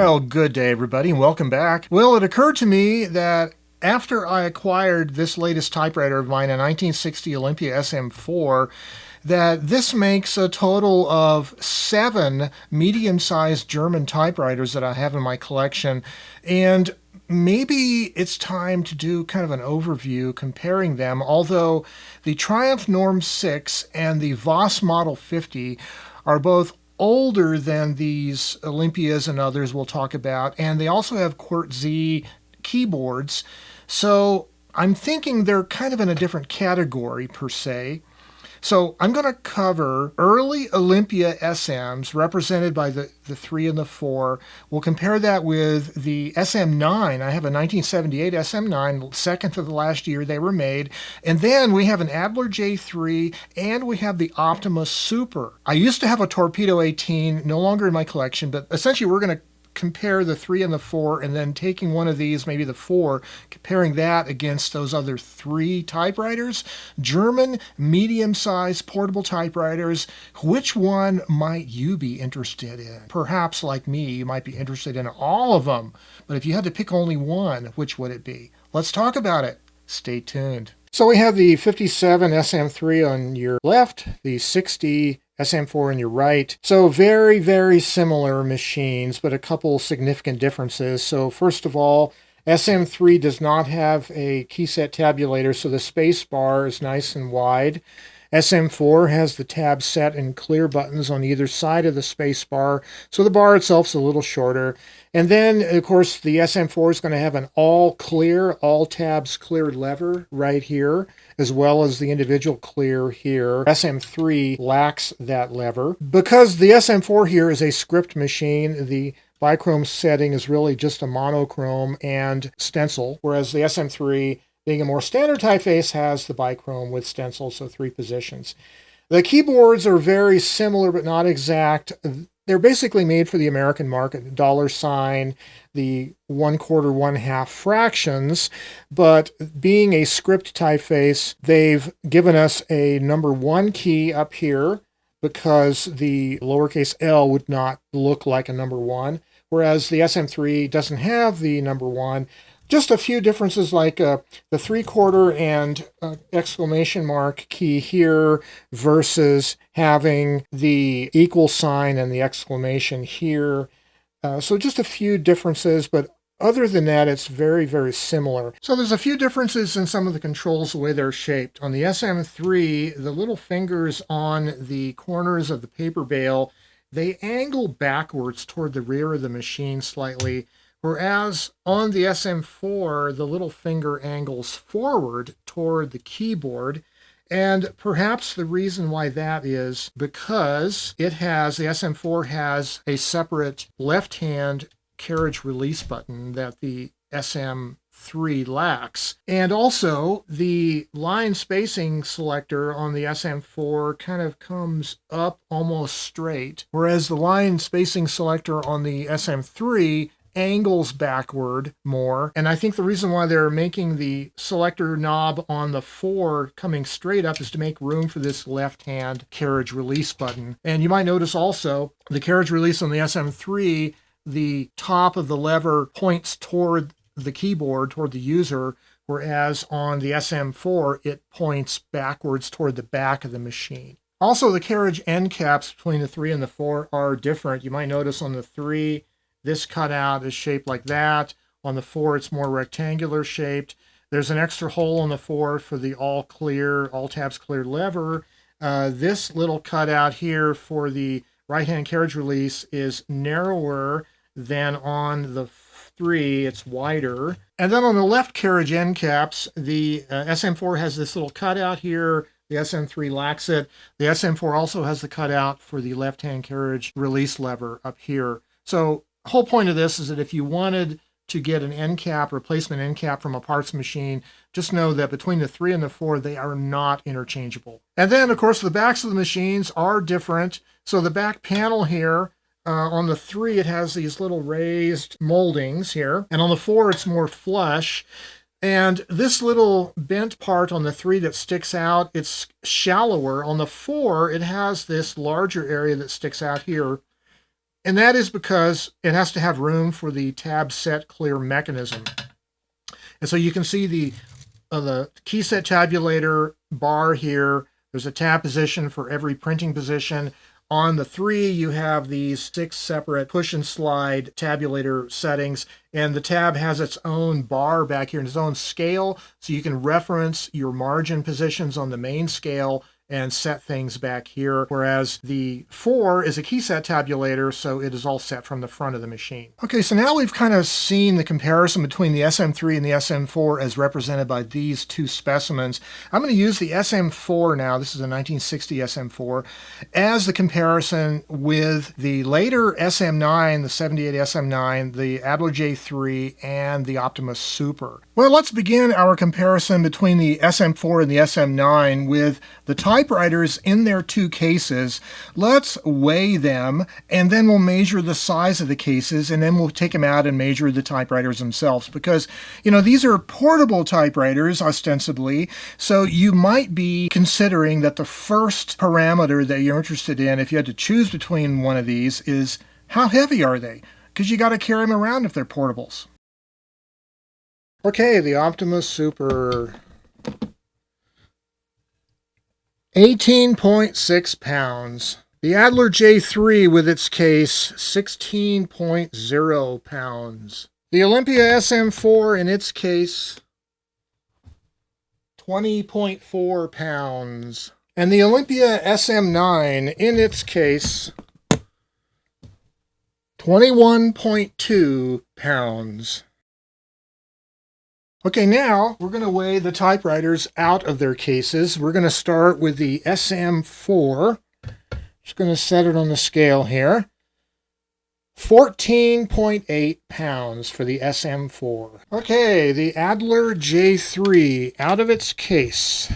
Well, good day, everybody, and welcome back. Well, it occurred to me that after I acquired this latest typewriter of mine, a 1960 Olympia SM4, that this makes a total of 7 medium-sized German typewriters that I have in my collection. And maybe it's time to do kind of an overview comparing them, although the Triumph Norm 6 and the Voss Model 50 are both older than these Olympias and others we'll talk about, and they also have Quartz Z keyboards. So I'm thinking they're kind of in a different category per se. So I'm going to cover early Olympia SMs represented by the 3 and the 4. We'll compare that with the SM9. I have a 1978 SM9, second to the last year they were made. And then we have an Adler J3 and we have the Optima Super. I used to have a Torpedo 18, no longer in my collection, but essentially we're going to compare the 3 and the 4, and then taking one of these, maybe the 4, comparing that against those other 3 typewriters. German, medium-sized portable typewriters. Which one might you be interested in? Perhaps, like me, you might be interested in all of them. But if you had to pick only one, which would it be? Let's talk about it. Stay tuned. So we have the 57 SM3 on your left, the 60 SM4 on your right. So very, very similar machines, but a couple significant differences. So first of all, SM3 does not have a keyset tabulator, so the space bar is nice and wide. SM4 has the tab set and clear buttons on either side of the space bar, so the bar itself is a little shorter. And then, of course, the SM4 is going to have an all clear, all tabs clear lever right here, as well as the individual clear here. SM3 lacks that lever. Because the SM4 here is a script machine, the bichrome setting is really just a monochrome and stencil, whereas the SM3, being a more standard typeface, has the bichrome with stencil, so 3 positions. The keyboards are very similar but not exact. They're basically made for the American market, $, the 1/4, 1/2 fractions, but being a script typeface, they've given us a number 1 key up here because the lowercase l would not look like a number 1, whereas the SM3 doesn't have the number 1. Just a few differences, like the 3/4 and exclamation mark key here versus having the equal sign and the exclamation here. So just a few differences, but other than that, it's very, very similar. So there's a few differences in some of the controls, the way they're shaped. On the SM3, the little fingers on the corners of the paper bale, they angle backwards toward the rear of the machine slightly, whereas on the SM4, the little finger angles forward toward the keyboard. And perhaps the reason why that is because the SM4 has a separate left-hand carriage release button that the SM3 lacks. And also, the line spacing selector on the SM4 kind of comes up almost straight, whereas the line spacing selector on the SM3 angles backward more. And I think the reason why they're making the selector knob on the 4 coming straight up is to make room for this left-hand carriage release button. And you might notice also the carriage release on the SM3, the top of the lever points toward the keyboard, toward the user, whereas on the SM4, it points backwards toward the back of the machine. Also, the carriage end caps between the 3 and the 4 are different. You might notice on the 3, this cutout is shaped like that. On the 4, it's more rectangular shaped. There's an extra hole on the 4 for the all clear, all tabs clear lever. This little cutout here for the right-hand carriage release is narrower than on the 3. It's wider. And then on the left carriage end caps, the SM4 has this little cutout here. The SM3 lacks it. The SM4 also has the cutout for the left-hand carriage release lever up here. So the whole point of this is that if you wanted to get an end cap, replacement end cap from a parts machine, just know that between the 3 and the 4, they are not interchangeable. And then, of course, the backs of the machines are different. So the back panel here, on the 3, it has these little raised moldings here. And on the 4, it's more flush. And this little bent part on the 3 that sticks out, it's shallower. On the 4, it has this larger area that sticks out here. And that is because it has to have room for the tab set clear mechanism. And so you can see the key set tabulator bar here. There's a tab position for every printing position. On the 3, you have these 6 separate push and slide tabulator settings, and the tab has its own bar back here and its own scale, so you can reference your margin positions on the main scale and set things back here, whereas the 4 is a key set tabulator, so it is all set from the front of the machine. Okay, so now we've kind of seen the comparison between the SM3 and the SM4 as represented by these two specimens. I'm going to use the SM4 now, this is a 1960 SM4, as the comparison with the later SM9, the 78 SM9, the Adler J3, and the Optima Super. Well, let's begin our comparison between the SM4 and the SM9 with the typewriters in their two cases. Let's weigh them, and then we'll measure the size of the cases, and then we'll take them out and measure the typewriters themselves, because, you know, these are portable typewriters, ostensibly, so you might be considering that the first parameter that you're interested in, if you had to choose between one of these, is how heavy are they? Because you got to carry them around if they're portables. Okay, the Optima Super. 18.6 pounds. The Adler J3 with its case, 16.0 pounds. The Olympia SM4 in its case, 20.4 pounds. And the Olympia SM9 in its case, 21.2 pounds. Okay, now we're going to weigh the typewriters out of their cases. We're going to start with the SM4. Just going to set it on the scale here. 14.8 pounds for the SM4. Okay, the Adler J3 out of its case.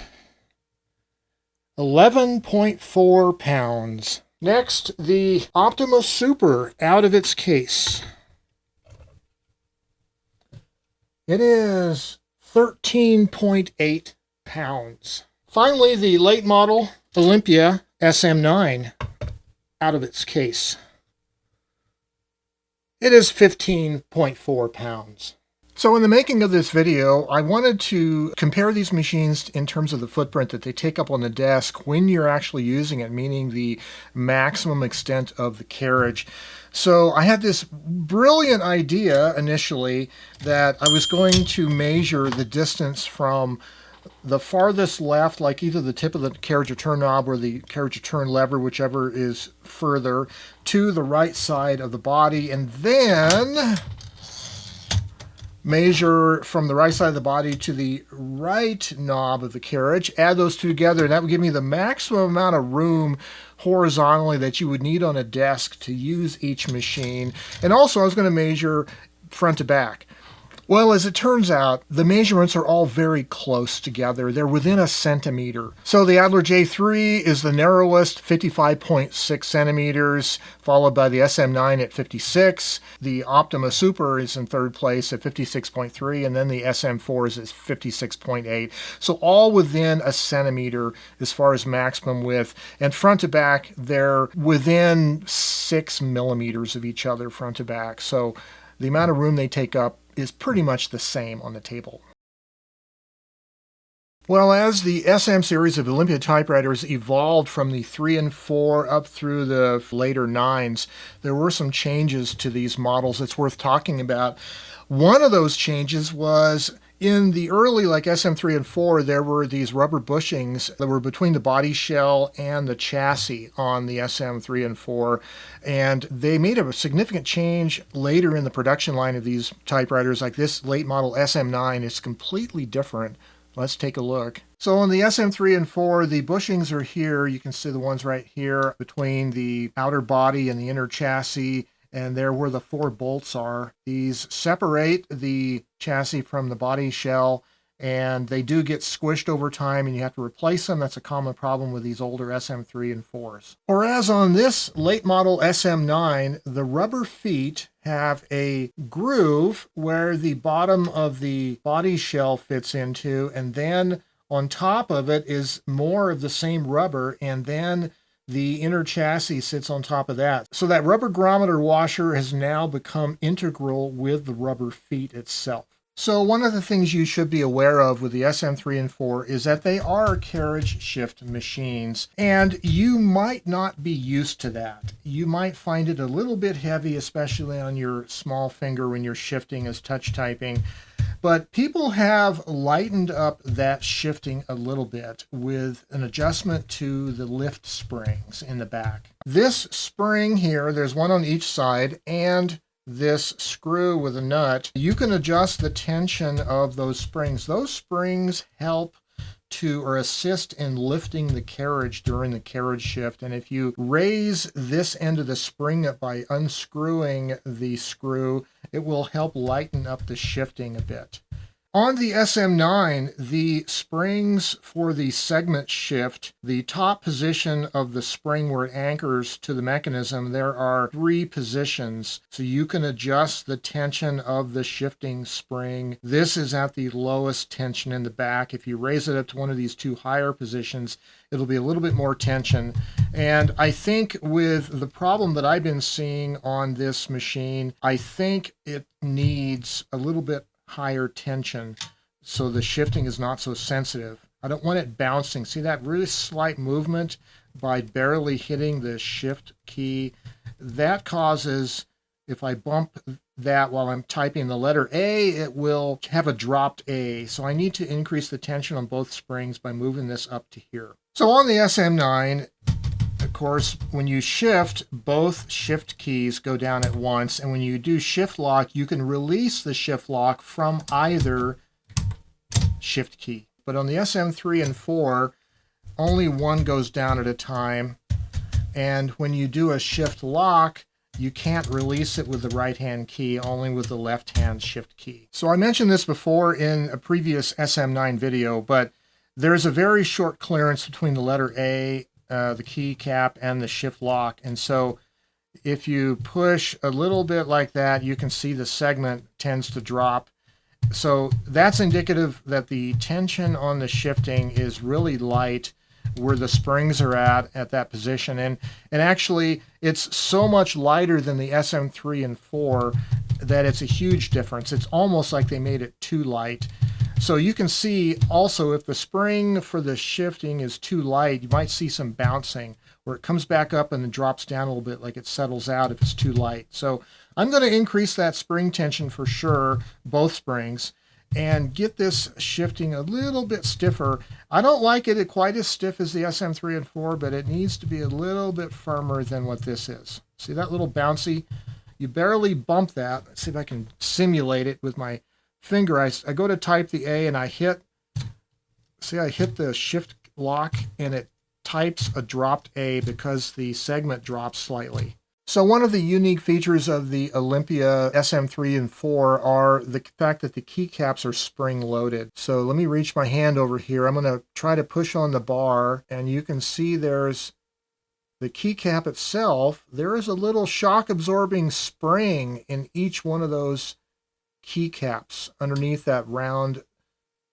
11.4 pounds. Next, the Optima Super out of its case. It is 13.8 pounds. Finally, the late model Olympia SM9 out of its case. It is 15.4 pounds. So in the making of this video, I wanted to compare these machines in terms of the footprint that they take up on the desk when you're actually using it, meaning the maximum extent of the carriage. So I had this brilliant idea initially that I was going to measure the distance from the farthest left, like either the tip of the carriage return knob or the carriage return lever, whichever is further, to the right side of the body, and then measure from the right side of the body to the right knob of the carriage, add those two together, and that would give me the maximum amount of room horizontally that you would need on a desk to use each machine. And also I was going to measure front to back. Well, as it turns out, the measurements are all very close together. They're within a centimeter. So the Adler J3 is the narrowest, 55.6 centimeters, followed by the SM9 at 56. The Optima Super is in third place at 56.3, and then the SM4 is at 56.8. So all within a centimeter as far as maximum width. And front to back, they're within 6 millimeters of each other front to back. So the amount of room they take up is pretty much the same on the table. Well, as the SM series of Olympia typewriters evolved from the 3 and 4 up through the later 9s, there were some changes to these models that's worth talking about. One of those changes was in the early, like SM3 and 4, there were these rubber bushings that were between the body shell and the chassis on the SM3 and 4, and they made a significant change later in the production line of these typewriters. Like this late model SM9 is completely different. Let's take a look. So on the SM3 and 4, the bushings are here. You can see the ones right here between the outer body and the inner chassis, and there where the 4 bolts are. These separate the chassis from the body shell, and they do get squished over time and you have to replace them. That's a common problem with these older SM3 and 4s. Whereas on this late model SM9, the rubber feet have a groove where the bottom of the body shell fits into, and then on top of it is more of the same rubber, and then The inner chassis sits on top of that. So that rubber grommeter washer has now become integral with the rubber feet itself. So one of the things you should be aware of with the SM3 and 4 is that they are carriage shift machines, and you might not be used to that. You might find it a little bit heavy, especially on your small finger when you're shifting as touch typing. But people have lightened up that shifting a little bit with an adjustment to the lift springs in the back. This spring here, there's one on each side, and this screw with a nut, you can adjust the tension of those springs. Those springs help to or assist in lifting the carriage during the carriage shift. And if you raise this end of the spring up by unscrewing the screw, it will help lighten up the shifting a bit. On the SM9, the springs for the segment shift, the top position of the spring where it anchors to the mechanism, there are 3 positions. So you can adjust the tension of the shifting spring. This is at the lowest tension in the back. If you raise it up to one of these 2 higher positions, it'll be a little bit more tension. And I think with the problem that I've been seeing on this machine, I think it needs a little bit higher tension so the shifting is not so sensitive. I don't want it bouncing. See that really slight movement by barely hitting the shift key? That causes, if I bump that while I'm typing the letter A, it will have a dropped A. So I need to increase the tension on both springs by moving this up to here. So on the SM9, of course, when you shift, both shift keys go down at once, and when you do shift lock, you can release the shift lock from either shift key. But on the SM3 and 4, only one goes down at a time, and when you do a shift lock, you can't release it with the right-hand key, only with the left-hand shift key. So I mentioned this before in a previous SM9 video, but there's a very short clearance between the letter A, the key cap, and the shift lock. And so if you push a little bit like that, you can see the segment tends to drop. So that's indicative that the tension on the shifting is really light where the springs are at that position. And actually, it's so much lighter than the SM3 and 4 that it's a huge difference. It's almost like they made it too light. So you can see also if the spring for the shifting is too light, you might see some bouncing where it comes back up and then drops down a little bit, like it settles out if it's too light. So I'm going to increase that spring tension for sure, both springs, and get this shifting a little bit stiffer. I don't like it quite as stiff as the SM3 and 4, but it needs to be a little bit firmer than what this is. See that little bouncy? You barely bump that. Let's see if I can simulate it with my finger. I go to type the A and I hit the shift lock and it types a dropped A because the segment drops slightly. So one of the unique features of the Olympia SM3 and 4 are the fact that the keycaps are spring loaded. So let me reach my hand over here. I'm going to try to push on the bar, and you can see there's the keycap itself. There is a little shock absorbing spring in each one of those keycaps underneath that round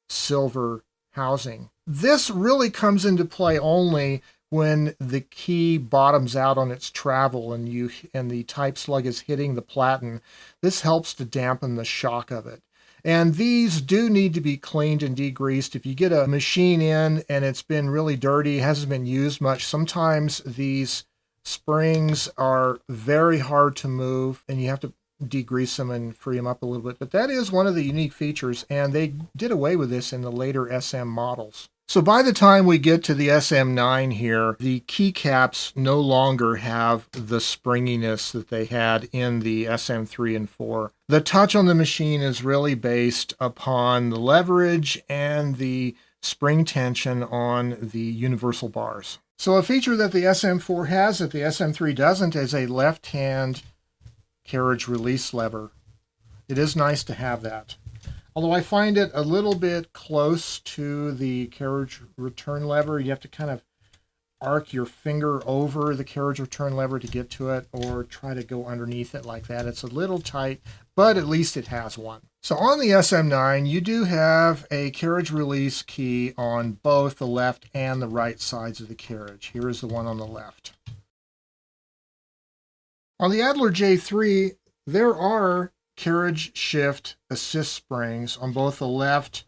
silver housing. This really comes into play only when the key bottoms out on its travel and the type slug is hitting the platen. This helps to dampen the shock of it. And these do need to be cleaned and degreased. If you get a machine in and it's been really dirty, hasn't been used much, sometimes these springs are very hard to move and you have to degrease them and free them up a little bit. But that is one of the unique features, and they did away with this in the later SM models. So by the time we get to the SM9 here, the keycaps no longer have the springiness that they had in the SM3 and 4. The touch on the machine is really based upon the leverage and the spring tension on the universal bars. So a feature that the SM4 has that the SM3 doesn't is a left-hand carriage release lever. It is nice to have that. Although I find it a little bit close to the carriage return lever. You have to kind of arc your finger over the carriage return lever to get to it, or try to go underneath it like that. It's a little tight, but at least it has one. So on the SM9, you do have a carriage release key on both the left and the right sides of the carriage. Here is the one on the left. On the Adler J3, there are carriage shift assist springs on both the left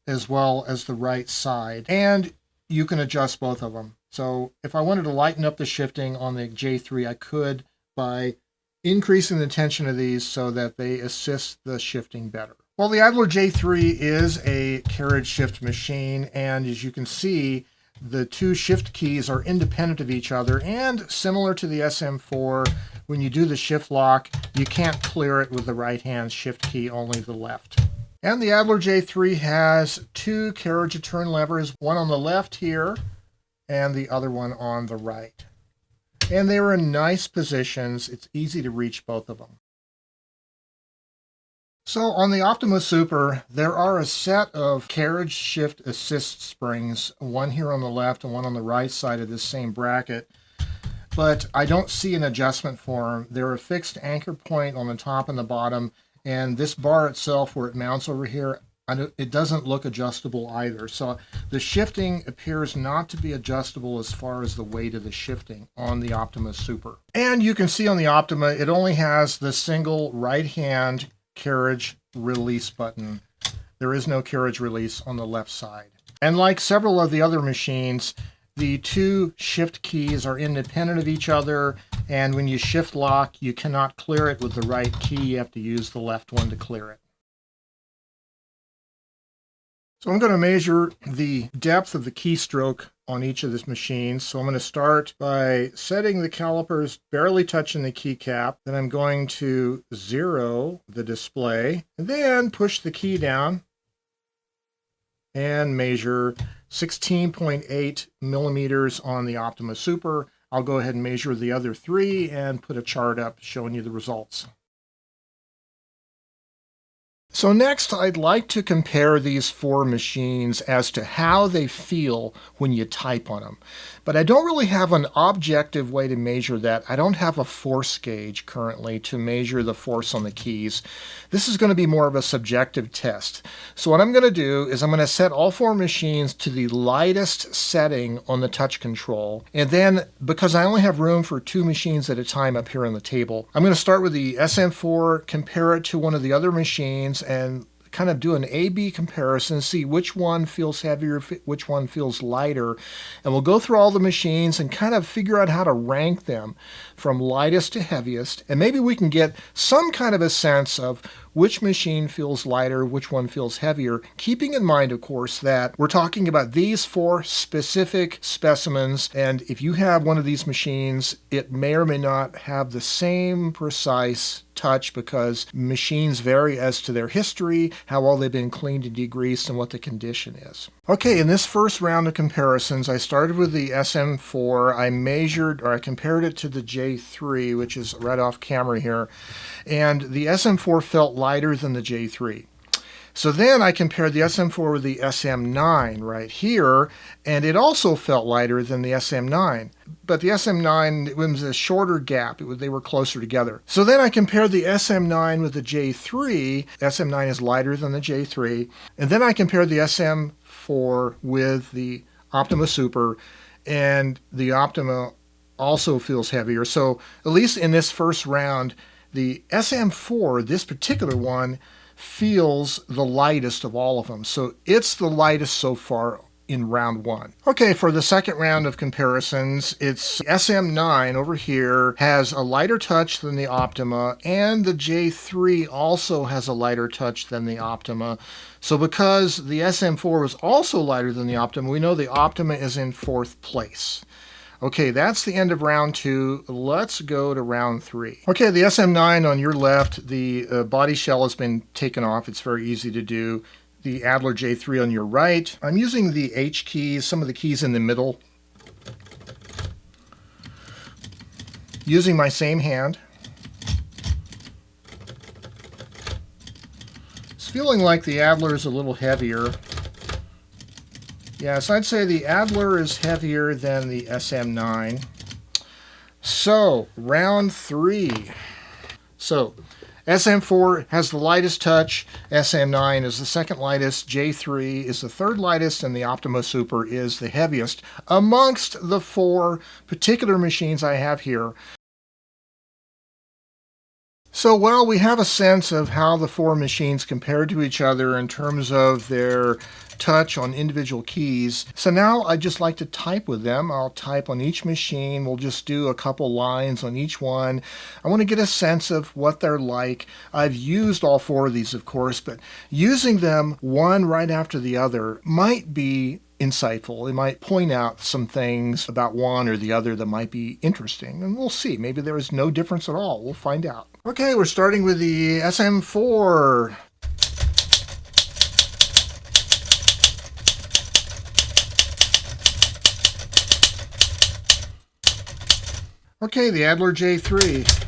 as well as the right side, and you can adjust both of them. So if I wanted to lighten up the shifting on the J3, I could by increasing the tension of these so that they assist the shifting better. Well, the Adler J3 is a carriage shift machine, and as you can see, the two shift keys are independent of each other, and similar to the SM4, when you do the shift lock, you can't clear it with the right hand shift key, only the left. And the Adler J3 has two carriage return levers, one on the left here and the other one on the right. And they are in nice positions. It's easy to reach both of them. So on the Optima Super, there are a set of carriage shift assist springs, one here on the left and one on the right side of this same bracket, but I don't see an adjustment for them. They're a fixed anchor point on the top and the bottom, and this bar itself where it mounts over here, it doesn't look adjustable either. So the shifting appears not to be adjustable as far as the weight of the shifting on the Optima Super. And you can see on the Optima, it only has the single right hand carriage release button. There is no carriage release on the left side. And like several of the other machines, the two shift keys are independent of each other, and when you shift lock, you cannot clear it with the right key. You have to use the left one to clear it. So I'm going to measure the depth of the keystroke on each of these machines. So I'm going to start by setting the calipers barely touching the keycap. Then I'm going to zero the display, and then push the key down and measure 16.8 millimeters on the Optima Super. I'll go ahead and measure the other three and put a chart up showing you the results. So next, I'd like to compare these four machines as to how they feel when you type on them. But I don't really have an objective way to measure that. I don't have a force gauge currently to measure the force on the keys. This is going to be more of a subjective test. So what I'm going to do is I'm going to set all four machines to the lightest setting on the touch control. And then, because I only have room for two machines at a time up here on the table, I'm going to start with the SM4, compare it to one of the other machines, and kind of do an A-B comparison, see which one feels heavier, which one feels lighter, and we'll go through all the machines and kind of figure out how to rank them from lightest to heaviest, and maybe we can get some kind of a sense of which machine feels lighter, which one feels heavier, keeping in mind, of course, that we're talking about these four specific specimens, and if you have one of these machines, it may or may not have the same precise touch because machines vary as to their history, how well they've been cleaned and degreased, and what the condition is. Okay, in this first round of comparisons, I started with the SM4. I compared it to the J3, which is right off camera here, and the SM4 felt lighter than the J3. So then I compared the SM4 with the SM9 right here, and it also felt lighter than the SM9. But the SM9, it was a shorter gap. They were closer together. So then I compared the SM9 with the J3. SM9 is lighter than the J3. And then I compared the SM4 with the Optima Super, and the Optima also feels heavier. So at least in this first round, the SM4, this particular one, feels the lightest of all of them. So it's the lightest so far in round one. Okay, for the second round of comparisons, it's SM9 over here has a lighter touch than the Optima, and the J3 also has a lighter touch than the Optima. So because the SM4 was also lighter than the Optima, we know the Optima is in fourth place. Okay, that's the end of round two. Let's go to round three. Okay, the SM9 on your left, the body shell has been taken off. It's very easy to do. The Adler J3 on your right. I'm using the H keys, some of the keys in the middle, using my same hand. It's feeling like the Adler is a little heavier. Yeah, so I'd say the Adler is heavier than the SM9. So, round 3. So, SM4 has the lightest touch, SM9 is the second lightest, J3 is the third lightest, and the Optima Super is the heaviest amongst the 4 particular machines I have here. So, well, we have a sense of how the 4 machines compare to each other in terms of their touch on individual keys. So now I'd just like to type with them. I'll type on each machine. We'll just do a couple lines on each one. I want to get a sense of what they're like. I've used all 4 of these, of course, but using them one right after the other might be insightful. It might point out some things about one or the other that might be interesting. And we'll see. Maybe there is no difference at all. We'll find out. Okay, we're starting with the SM4. Okay, the Adler J3.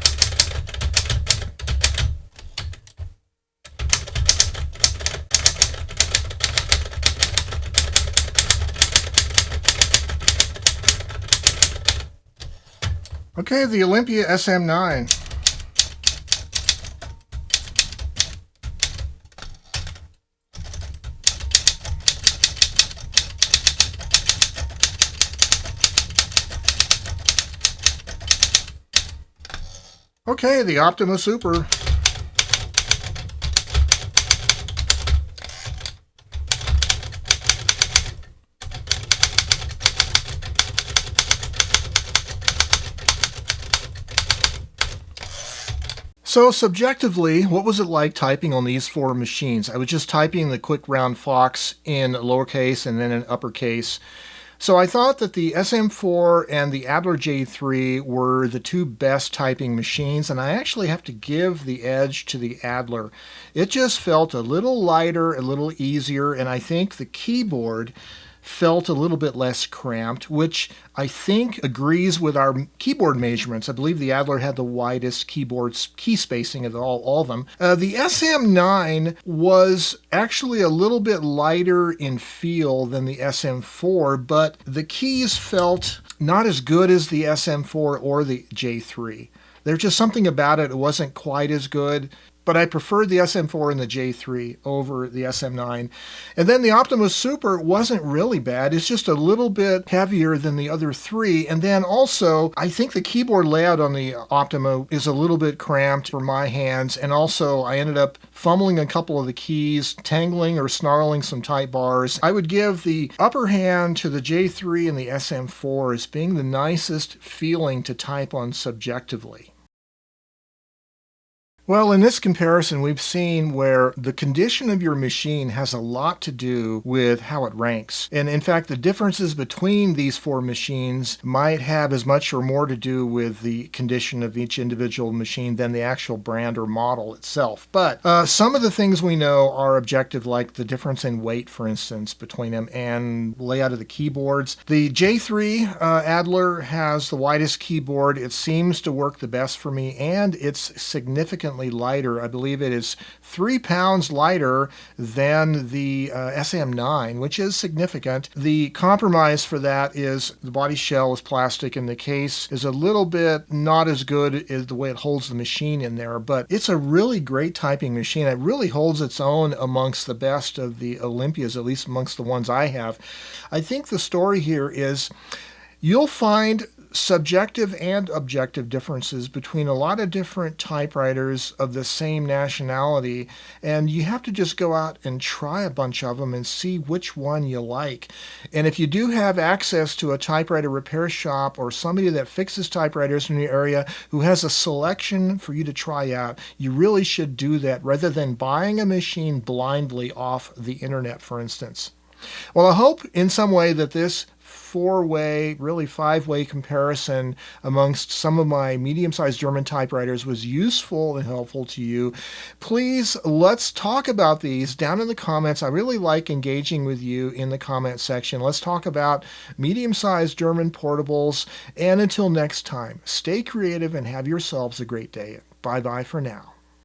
Okay, the Olympia SM9. Okay, the Optima Super. So subjectively, what was it like typing on these 4 machines? I was just typing the quick round fox in lowercase and then in uppercase. So I thought that the SM4 and the Adler J3 were the 2 best typing machines, and I actually have to give the edge to the Adler. It just felt a little lighter, a little easier, and I think the keyboard felt a little bit less cramped, which I think agrees with our keyboard measurements. I believe the Adler had the widest keyboard key spacing of all of them. The SM9 was actually a little bit lighter in feel than the SM4, but the keys felt not as good as the SM4 or the J3. There's just something about it. It wasn't quite as good. But I preferred the SM4 and the J3 over the SM9. And then the Optima Super wasn't really bad. It's just a little bit heavier than the other 3. And then also, I think the keyboard layout on the Optima is a little bit cramped for my hands. And also, I ended up fumbling a couple of the keys, tangling or snarling some type bars. I would give the upper hand to the J3 and the SM4 as being the nicest feeling to type on subjectively. Well, in this comparison, we've seen where the condition of your machine has a lot to do with how it ranks. And in fact, the differences between these 4 machines might have as much or more to do with the condition of each individual machine than the actual brand or model itself. But some of the things we know are objective, like the difference in weight, for instance, between them and layout of the keyboards. The J3 Adler has the widest keyboard. It seems to work the best for me, and it's significantly lighter. I believe it is 3 pounds lighter than the SM9, which is significant. The compromise for that is the body shell is plastic and the case is a little bit not as good as the way it holds the machine in there, but it's a really great typing machine. It really holds its own amongst the best of the Olympias, at least amongst the ones I have. I think the story here is you'll find subjective and objective differences between a lot of different typewriters of the same nationality, and you have to just go out and try a bunch of them and see which one you like. And if you do have access to a typewriter repair shop or somebody that fixes typewriters in your area who has a selection for you to try out, you really should do that rather than buying a machine blindly off the internet, for instance. Well, I hope in some way that this 4-way, really 5-way comparison amongst some of my medium-sized German typewriters was useful and helpful to you. Please, let's talk about these down in the comments. I really like engaging with you in the comment section. Let's talk about medium-sized German portables. And until next time, stay creative and have yourselves a great day. Bye-bye for now.